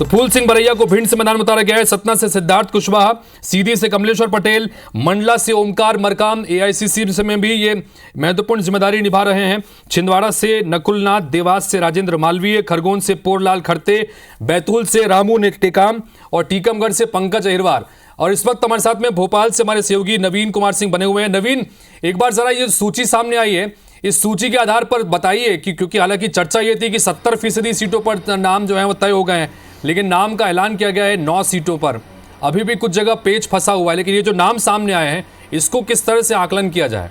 तो फूल सिंह बरैया को भिंड से मैदान में उतारा गया है। सतना से सिद्धार्थ कुशवाहा, सीधी से कमलेश्वर पटेल, मंडला से ओमकार मरकाम, एआईसीसी में भी ये महत्वपूर्ण जिम्मेदारी निभा रहे हैं। छिंदवाड़ा से नकुलनाथ, देवास से राजेंद्र मालवीय, खरगोन से पोरलाल खड़ते, बैतूल से रामू टेकाम और टीकमगढ़ से पंकज अहिरवार। और इस वक्त हमारे साथ में भोपाल से हमारे सहयोगी नवीन कुमार सिंह बने हुए हैं। नवीन, एक बार जरा ये सूची सामने आई है, इस सूची के आधार पर बताइए कि क्योंकि हालांकि चर्चा ये थी कि 70% सीटों पर नाम जो है वो तय हो गए हैं, लेकिन नाम का ऐलान किया गया है 9 सीटों पर। अभी भी कुछ जगह पेच फंसा हुआ है, लेकिन ये जो नाम सामने आए हैं इसको किस तरह से आकलन किया जाए?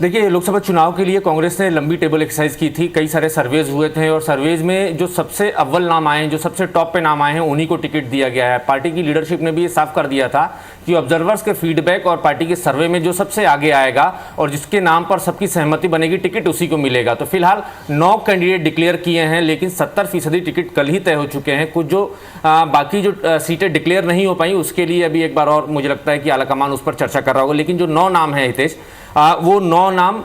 देखिए, लोकसभा चुनाव के लिए कांग्रेस ने लंबी टेबल एक्सरसाइज की थी। कई सारे सर्वेज हुए थे और सर्वेज में जो सबसे अव्वल नाम आए हैं, जो सबसे टॉप पे नाम आए हैं, उन्हीं को टिकट दिया गया है। पार्टी की लीडरशिप ने भी ये साफ कर दिया था कि ऑब्जर्वर्स के फीडबैक और पार्टी के सर्वे में जो सबसे आगे आएगा और जिसके नाम पर सबकी सहमति बनेगी, टिकट उसी को मिलेगा। तो फिलहाल 9 कैंडिडेट डिक्लेयर किए हैं, लेकिन 70% टिकट कल ही तय हो चुके हैं। कुछ जो बाकी जो सीटें डिक्लेयर नहीं हो पाई, उसके लिए अभी एक बार और मुझे लगता है कि आलाकमान उस पर चर्चा कर रहा होगा। लेकिन जो 9 नाम है हितेश, वो 9 नाम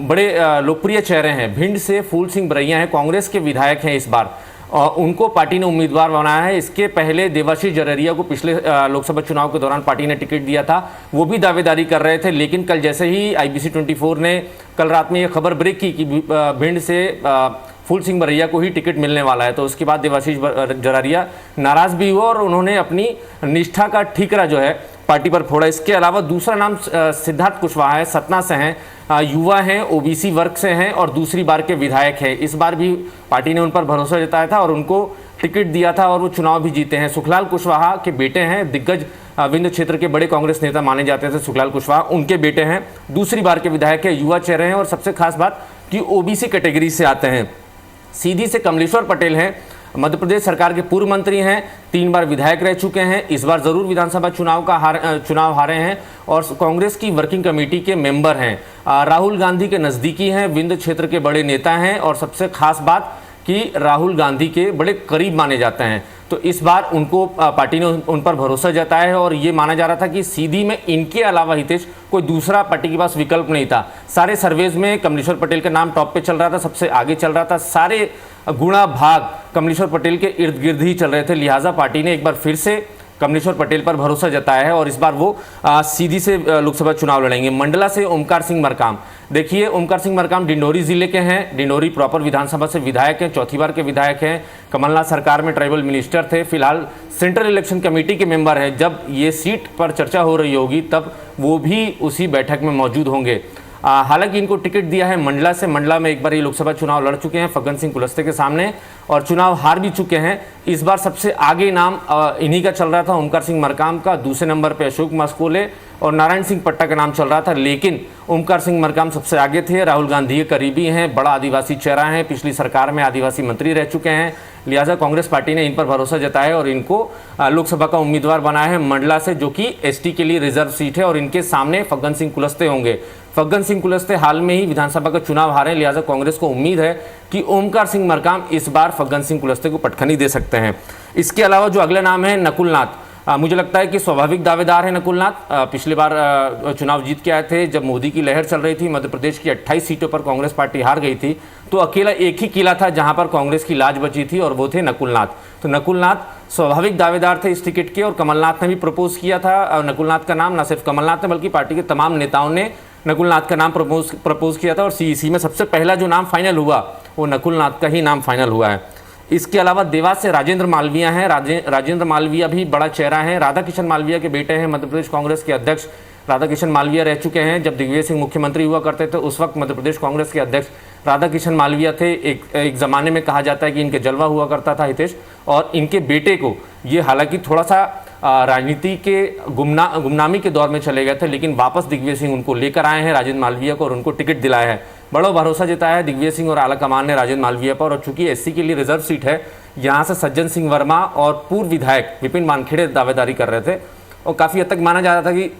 बड़े लोकप्रिय चेहरे हैं। भिंड से फूल सिंह बरैया हैं, कांग्रेस के विधायक हैं इस बार, और उनको पार्टी ने उम्मीदवार बनाया है। इसके पहले देवाशीष जररिया को पिछले लोकसभा चुनाव के दौरान पार्टी ने टिकट दिया था, वो भी दावेदारी कर रहे थे। लेकिन कल जैसे ही IBC 24 ने कल रात में ये खबर ब्रेक की कि भिंड से फूल सिंह बरैया को ही टिकट मिलने वाला है, तो उसके बाद देवाशीष जररिया नाराज भी हुआ और उन्होंने अपनी निष्ठा का ठीकरा जो है पार्टी पर फोड़ा। इसके अलावा दूसरा नाम सिद्धार्थ कुशवाहा है, सतना से हैं, युवा हैं, OBC वर्ग से हैं और दूसरी बार के विधायक हैं। इस बार भी पार्टी ने उन पर भरोसा जताया था और उनको टिकट दिया था और वो चुनाव भी जीते हैं। सुखलाल कुशवाहा के बेटे हैं, दिग्गज विंध्य क्षेत्र के बड़े कांग्रेस नेता माने जाते थे सुखलाल कुशवाहा, उनके बेटे हैं, दूसरी बार के विधायक है, युवा चेहरे हैं और सबसे खास बात कि OBC कैटेगरी से आते हैं। सीधी से कमलेश्वर पटेल हैं, मध्य प्रदेश सरकार के पूर्व मंत्री हैं, 3 बार विधायक रह चुके हैं, इस बार जरूर विधानसभा चुनाव हारे हैं और कांग्रेस की वर्किंग कमेटी के मेंबर हैं। राहुल गांधी के नज़दीकी हैं, विंध्य क्षेत्र के बड़े नेता हैं और सबसे खास बात कि राहुल गांधी के बड़े करीब माने जाते हैं। तो इस बार उनको पार्टी ने उन पर भरोसा जताया है और ये माना जा रहा था कि सीधी में इनके अलावा हितेश कोई दूसरा पार्टी के पास विकल्प नहीं था। सारे सर्वेज में कमलेश्वर पटेल का नाम टॉप पे चल रहा था, सबसे आगे चल रहा था, सारे गुणा भाग कमलेश्वर पटेल के इर्द गिर्द ही चल रहे थे। लिहाजा पार्टी ने एक बार फिर से कमलेश्वर पटेल पर भरोसा जताया है और इस बार वो सीधी से लोकसभा चुनाव लड़ेंगे। मंडला से ओमकार सिंह मरकाम, देखिए ओमकार सिंह मरकाम डिंडोरी जिले के हैं, डिंडोरी प्रॉपर विधानसभा से विधायक हैं, 4थी बार के विधायक हैं, कमलनाथ सरकार में ट्राइबल मिनिस्टर थे, फिलहाल सेंट्रल इलेक्शन कमेटी के मेंबर हैं। जब ये सीट पर चर्चा हो रही होगी तब वो भी उसी बैठक में मौजूद होंगे। हालांकि इनको टिकट दिया है मंडला से। मंडला में एक बार ये लोकसभा चुनाव लड़ चुके हैं फग्गन सिंह कुलस्ते के सामने और चुनाव हार भी चुके हैं। इस बार सबसे आगे नाम इन्हीं का चल रहा था, ओमकार सिंह मरकाम का, दूसरे नंबर पे अशोक मस्कोले और नारायण सिंह पट्टा का नाम चल रहा था, लेकिन ओमकार सिंह मरकाम सबसे आगे थे। राहुल गांधी के करीबी हैं, बड़ा आदिवासी चेहरा है, पिछली सरकार में आदिवासी मंत्री रह चुके हैं। लिहाजा कांग्रेस पार्टी ने इन पर भरोसा जताया और इनको लोकसभा का उम्मीदवार बनाया है मंडला से, जो कि ST के लिए रिजर्व सीट है और इनके सामने फग्गन सिंह कुलस्ते होंगे। फग्गन सिंह कुलस्ते हाल में ही विधानसभा का चुनाव हारे, लिहाजा कांग्रेस को उम्मीद है कि ओमकार सिंह मरकाम इस बार फग्गन सिंह कुलस्ते को पटखनी दे सकते हैं। इसके अलावा जो अगला नाम है नकुलनाथ, मुझे लगता है कि स्वाभाविक दावेदार है नकुलनाथ। पिछली बार चुनाव जीत के आए थे जब मोदी की लहर चल रही थी, मध्य प्रदेश की 28 सीटों पर कांग्रेस पार्टी हार गई थी, तो अकेला एक ही किला था जहां पर कांग्रेस की लाज बची थी और वो थे नकुलनाथ। तो नकुलनाथ स्वाभाविक दावेदार थे इस टिकट के और कमलनाथ ने भी प्रपोज किया था नकुलनाथ का नाम। न सिर्फ कमलनाथ ने बल्कि पार्टी के तमाम नेताओं ने नकुलनाथ का नाम प्रपोज किया था और CEC में सबसे पहला जो नाम फाइनल हुआ वो नकुलनाथ का ही नाम फाइनल हुआ है। इसके अलावा देवास से राजेंद्र मालवीय हैं, राजेंद्र मालवीय भी बड़ा चेहरा है, राधा किशन मालवीय के बेटे हैं, मध्य प्रदेश कांग्रेस के अध्यक्ष राधा किशन मालवीय रह चुके हैं। जब दिग्विजय सिंह मुख्यमंत्री हुआ करते थे उस वक्त मध्य प्रदेश कांग्रेस के अध्यक्ष राधा किशन मालवीय थे। एक ज़माने में कहा जाता है कि इनके जलवा हुआ करता था हितेश, और इनके बेटे को ये हालांकि थोड़ा सा राजनीति के गुमनामी के दौर में चले गए थे, लेकिन वापस दिग्विजय सिंह उनको लेकर आए हैं राजेंद्र मालवीय को और उनको टिकट दिलाया है। बड़ा भरोसा जताया है दिग्विजय सिंह और आलाकमान ने राजेंद्र मालवीय पर, और चूंकि SC के लिए रिजर्व सीट है, यहाँ से सज्जन सिंह वर्मा और पूर्व विधायक विपिन वानखेड़े दावेदारी कर रहे थे और काफ़ी हद तक माना जा रहा था कि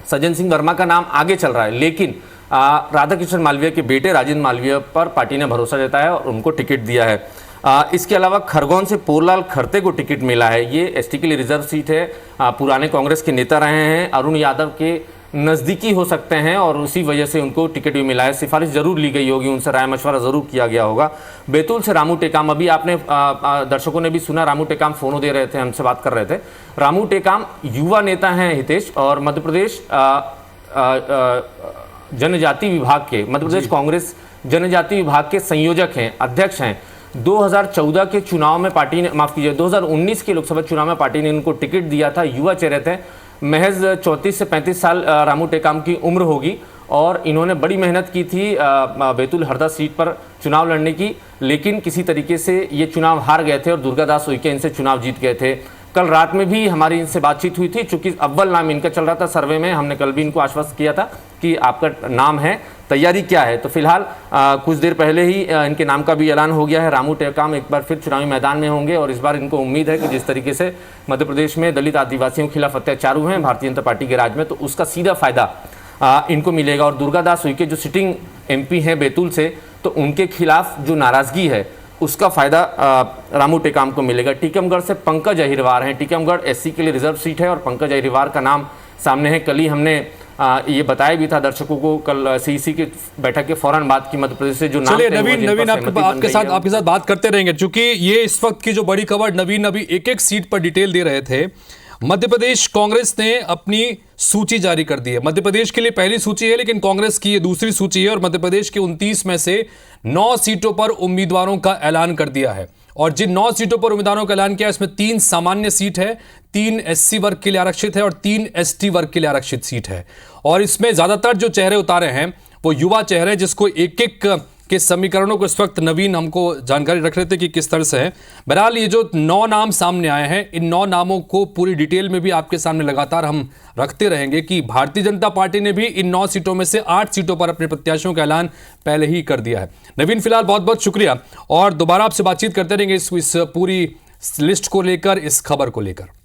सज्जन सिंह वर्मा का नाम आगे चल रहा है, लेकिन राधा किशन मालवीय के बेटे राजेंद्र मालवीय पर पार्टी ने भरोसा जताया और उनको टिकट दिया है। इसके अलावा खरगोन से पोरलाल खड़ते को टिकट मिला है, ये ST के लिए रिजर्व सीट है। पुराने कांग्रेस के नेता रहे हैं, अरुण यादव के नज़दीकी हो सकते हैं और उसी वजह से उनको टिकट भी मिला है। सिफारिश जरूर ली गई होगी, उनसे राय मशवरा जरूर किया गया होगा। बैतूल से रामू टेकाम, अभी आपने दर्शकों ने भी सुना, रामू टेकाम फोन दे रहे थे, हमसे बात कर रहे थे। रामू टेकाम युवा नेता हैं हितेश, और मध्य प्रदेश जनजाति विभाग के, मध्य प्रदेश कांग्रेस जनजाति विभाग के संयोजक हैं, अध्यक्ष हैं। 2014 के चुनाव में पार्टी ने, माफ कीजिए, 2019 के लोकसभा चुनाव में पार्टी ने इनको टिकट दिया था। युवा चेहरे थे, महज 34 से 35 साल रामू टेकाम की उम्र होगी, और इन्होंने बड़ी मेहनत की थी बैतूल हरदा सीट पर चुनाव लड़ने की, लेकिन किसी तरीके से ये चुनाव हार गए थे और दुर्गादास उइके इनसे चुनाव जीत गए थे। कल रात में भी हमारी इनसे बातचीत हुई थी, चूंकि अव्वल नाम इनका चल रहा था सर्वे में। हमने कल भी इनको आश्वस्त किया था कि आपका नाम है, तैयारी क्या है। तो फिलहाल कुछ देर पहले ही इनके नाम का भी ऐलान हो गया है। रामू टेकाम एक बार फिर चुनावी मैदान में होंगे, और इस बार इनको उम्मीद है कि जिस तरीके से मध्य प्रदेश में दलित आदिवासियों के खिलाफ अत्याचार हुए हैं भारतीय जनता पार्टी के राज में, तो उसका सीधा फायदा इनको मिलेगा। और दुर्गादास उइके जो सिटिंग MP हैं बैतूल से, तो उनके खिलाफ जो नाराजगी है उसका फायदा रामू टेकाम को मिलेगा। टीकमगढ़ से पंकज अहिरवार हैं। टीकमगढ़ SC के लिए रिजर्व सीट है और पंकज अहिरवार का नाम सामने है। कल ही हमने ये बताया भी था दर्शकों को, कल CEC की बैठक के फौरन बाद की मध्य प्रदेश से जो नाम। चलिए नवीन आपके साथ बात करते रहेंगे, क्योंकि ये इस वक्त की जो बड़ी खबर, नवीन अभी एक एक सीट पर डिटेल दे रहे थे। मध्य प्रदेश कांग्रेस ने अपनी सूची जारी कर दी है। मध्य प्रदेश के लिए पहली सूची है, लेकिन कांग्रेस की ये दूसरी सूची है, और मध्य प्रदेश के 29 में से 9 सीटों पर उम्मीदवारों का ऐलान कर दिया है। और जिन 9 सीटों पर उम्मीदवारों का ऐलान किया है, इसमें 3 सामान्य सीट है, 3 SC वर्ग के लिए आरक्षित है और 3 ST वर्ग के लिए आरक्षित सीट है। और इसमें ज्यादातर जो चेहरे उतारे हैं वो युवा चेहरे, जिसको एक एक के समीकरणों को इस वक्त नवीन हमको जानकारी रख रहे थे कि किस तरह से है। बहरहाल ये जो 9 नाम सामने आए हैं, इन 9 नामों को पूरी डिटेल में भी आपके सामने लगातार हम रखते रहेंगे कि भारतीय जनता पार्टी ने भी इन 9 सीटों में से 8 सीटों पर अपने प्रत्याशियों का ऐलान पहले ही कर दिया है। नवीन, फिलहाल बहुत बहुत शुक्रिया, और दोबारा आपसे बातचीत करते रहेंगे इस पूरी लिस्ट को लेकर, इस खबर को लेकर।